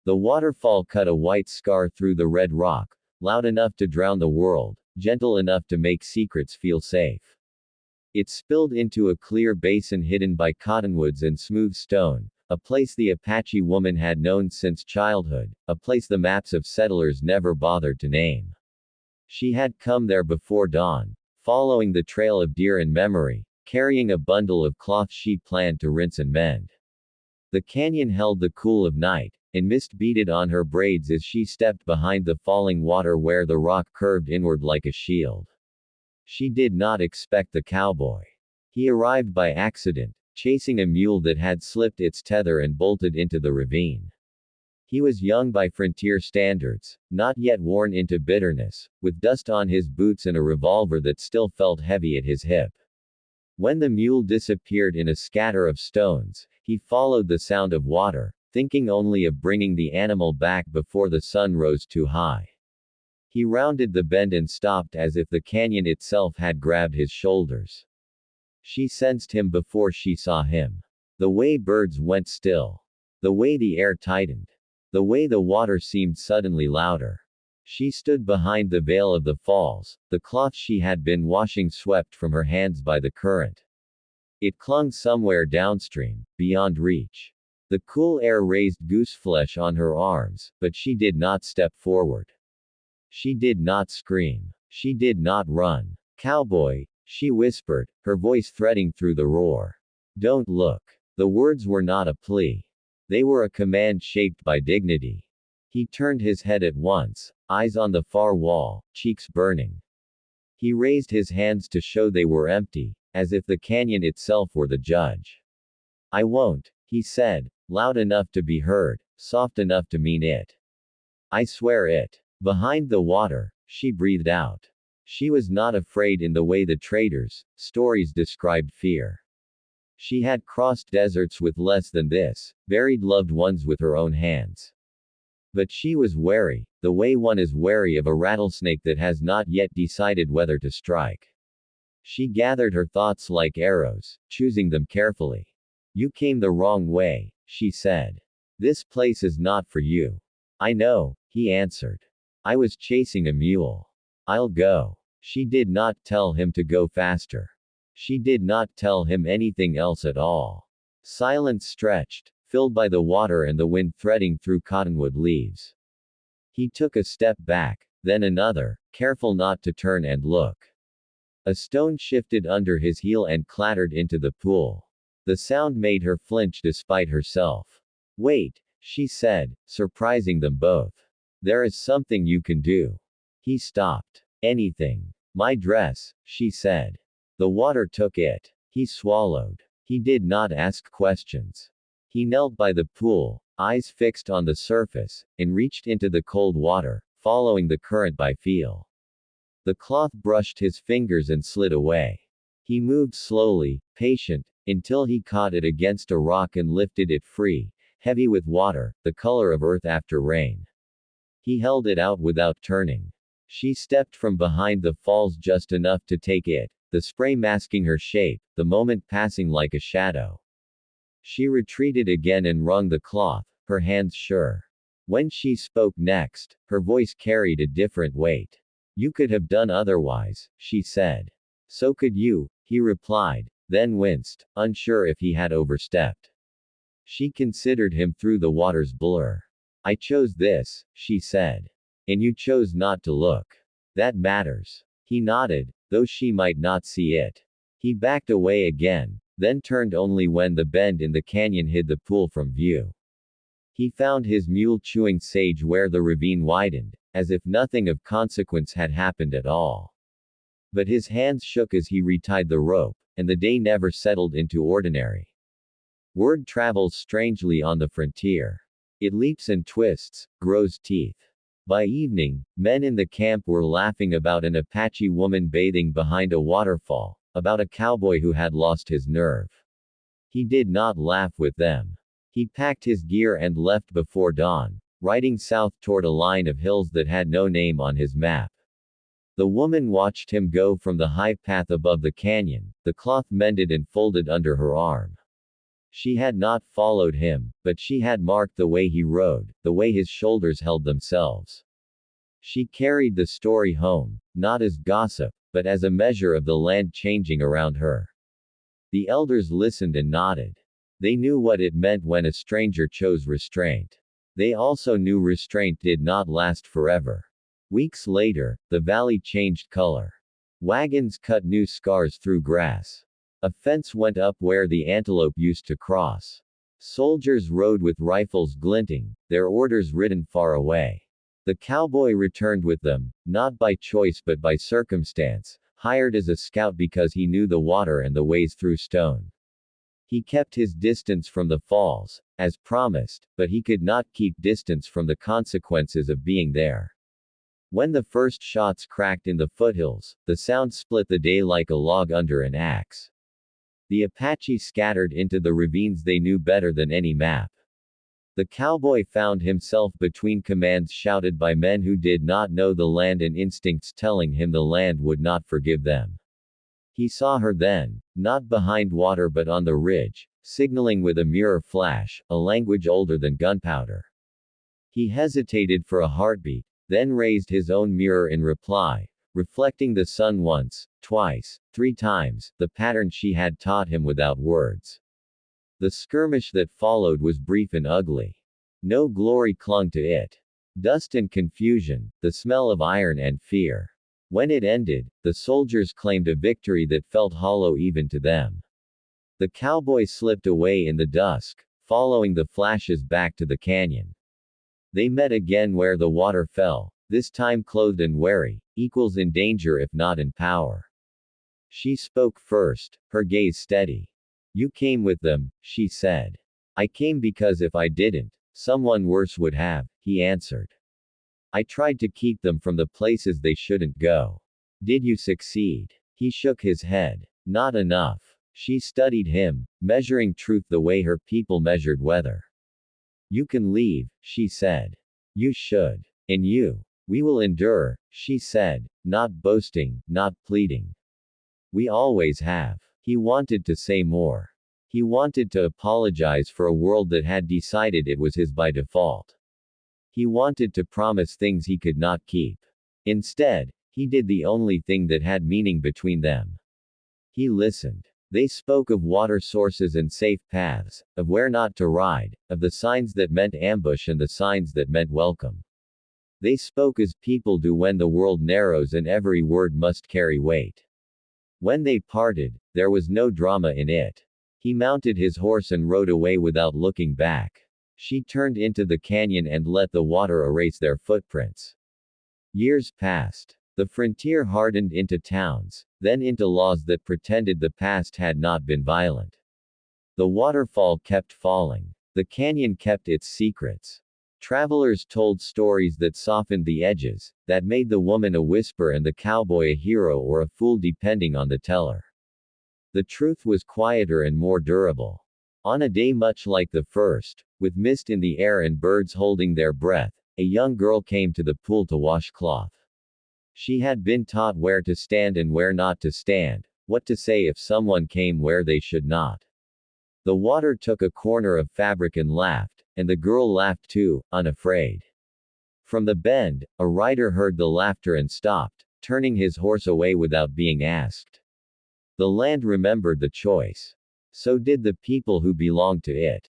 The waterfall cut a white scar through the red rock, loud enough to drown the world, gentle enough to make secrets feel safe. It spilled into a clear basin hidden by cottonwoods and smooth stone, a place the Apache woman had known since childhood, a place the maps of settlers never bothered to name. She had come there before dawn, following the trail of deer in memory, carrying a bundle of cloth she planned to rinse and mend. The canyon held the cool of night, and mist beaded on her braids as she stepped behind the falling water where the rock curved inward like a shield. She did not expect the cowboy. He arrived by accident, chasing a mule that had slipped its tether and bolted into the ravine. He was young by frontier standards, not yet worn into bitterness, with dust on his boots and a revolver that still felt heavy at his hip. When the mule disappeared in a scatter of stones, he followed the sound of water, thinking only of bringing the animal back before the sun rose too high. He rounded the bend and stopped as if the canyon itself had grabbed his shoulders. She sensed him before she saw him. The way birds went still. The way the air tightened. The way the water seemed suddenly louder. She stood behind the veil of the falls, the cloth she had been washing swept from her hands by the current. It clung somewhere downstream, beyond reach. The cool air raised gooseflesh on her arms, but she did not step forward. She did not scream. She did not run. "Cowboy," she whispered, her voice threading through the roar. "Don't look." The words were not a plea. They were a command shaped by dignity. He turned his head at once, eyes on the far wall, cheeks burning. He raised his hands to show they were empty, as if the canyon itself were the judge. "I won't," he said, loud enough to be heard, soft enough to mean it. "I swear it." Behind the water, she breathed out. She was not afraid in the way the traders' stories described fear. She had crossed deserts with less than this, buried loved ones with her own hands. But she was wary, the way one is wary of a rattlesnake that has not yet decided whether to strike. She gathered her thoughts like arrows, choosing them carefully. "You came the wrong way," she said. "This place is not for you." "I know," he answered. "I was chasing a mule. I'll go." She did not tell him to go faster. She did not tell him anything else at all. Silence stretched, filled by the water and the wind threading through cottonwood leaves. He took a step back, then another, careful not to turn and look. A stone shifted under his heel and clattered into the pool. The sound made her flinch despite herself. "Wait," she said, surprising them both. "There is something you can do." He stopped. "Anything." "My dress," she said. The water took it. He swallowed. He did not ask questions. He knelt by the pool, eyes fixed on the surface, and reached into the cold water, following the current by feel. The cloth brushed his fingers and slid away. He moved slowly, patient, until he caught it against a rock and lifted it free, heavy with water, the color of earth after rain. He held it out without turning. She stepped from behind the falls just enough to take it, the spray masking her shape, the moment passing like a shadow. She retreated again and wrung the cloth, her hands sure. When she spoke next, her voice carried a different weight. "You could have done otherwise," she said. "So could you," he replied, then winced, unsure if he had overstepped. She considered him through the water's blur. "I chose this," she said. "And you chose not to look. That matters." He nodded, though she might not see it. He backed away again, then turned only when the bend in the canyon hid the pool from view. He found his mule chewing sage where the ravine widened, as if nothing of consequence had happened at all. But his hands shook as he retied the rope, and the day never settled into ordinary. Word travels strangely on the frontier. It leaps and twists, grows teeth. By evening, men in the camp were laughing about an Apache woman bathing behind a waterfall, about a cowboy who had lost his nerve. He did not laugh with them. He packed his gear and left before dawn, riding south toward a line of hills that had no name on his map. The woman watched him go from the high path above the canyon, the cloth mended and folded under her arm. She had not followed him, but she had marked the way he rode, the way his shoulders held themselves. She carried the story home, not as gossip, but as a measure of the land changing around her. The elders listened and nodded. They knew what it meant when a stranger chose restraint. They also knew restraint did not last forever. Weeks later, the valley changed color. Wagons cut new scars through grass. A fence went up where the antelope used to cross. Soldiers rode with rifles glinting, their orders written far away. The cowboy returned with them, not by choice but by circumstance, hired as a scout because he knew the water and the ways through stone. He kept his distance from the falls, as promised, but he could not keep distance from the consequences of being there. When the first shots cracked in the foothills, the sound split the day like a log under an axe. The Apache scattered into the ravines they knew better than any map. The cowboy found himself between commands shouted by men who did not know the land and instincts telling him the land would not forgive them. He saw her then, not behind water but on the ridge, signaling with a mirror flash, a language older than gunpowder. He hesitated for a heartbeat, then raised his own mirror in reply, reflecting the sun once, twice, 3 times, the pattern she had taught him without words. The skirmish that followed was brief and ugly. No glory clung to it. Dust and confusion, the smell of iron and fear. When it ended, the soldiers claimed a victory that felt hollow even to them. The cowboy slipped away in the dusk, following the flashes back to the canyon. They met again where the water fell, this time clothed and wary, equals in danger if not in power. She spoke first, her gaze steady. "You came with them," she said. "I came because if I didn't, someone worse would have," he answered. "I tried to keep them from the places they shouldn't go. Did you succeed?" He shook his head. "Not enough." She studied him, measuring truth the way her people measured weather. "You can leave," she said. "You should. And you. We will endure," she said, not boasting, not pleading. "We always have." He wanted to say more. He wanted to apologize for a world that had decided it was his by default. He wanted to promise things he could not keep. Instead, he did the only thing that had meaning between them. He listened. They spoke of water sources and safe paths, of where not to ride, of the signs that meant ambush and the signs that meant welcome. They spoke as people do when the world narrows and every word must carry weight. When they parted, there was no drama in it. He mounted his horse and rode away without looking back. She turned into the canyon and let the water erase their footprints. Years passed. The frontier hardened into towns, then into laws that pretended the past had not been violent. The waterfall kept falling. The canyon kept its secrets. Travelers told stories that softened the edges, that made the woman a whisper and the cowboy a hero or a fool depending on the teller. The truth was quieter and more durable. On a day much like the first, with mist in the air and birds holding their breath, a young girl came to the pool to wash cloth. She had been taught where to stand and where not to stand, what to say if someone came where they should not. The water took a corner of fabric and laughed, and the girl laughed too, unafraid. From the bend, a rider heard the laughter and stopped, turning his horse away without being asked. The land remembered the choice. So did the people who belonged to it.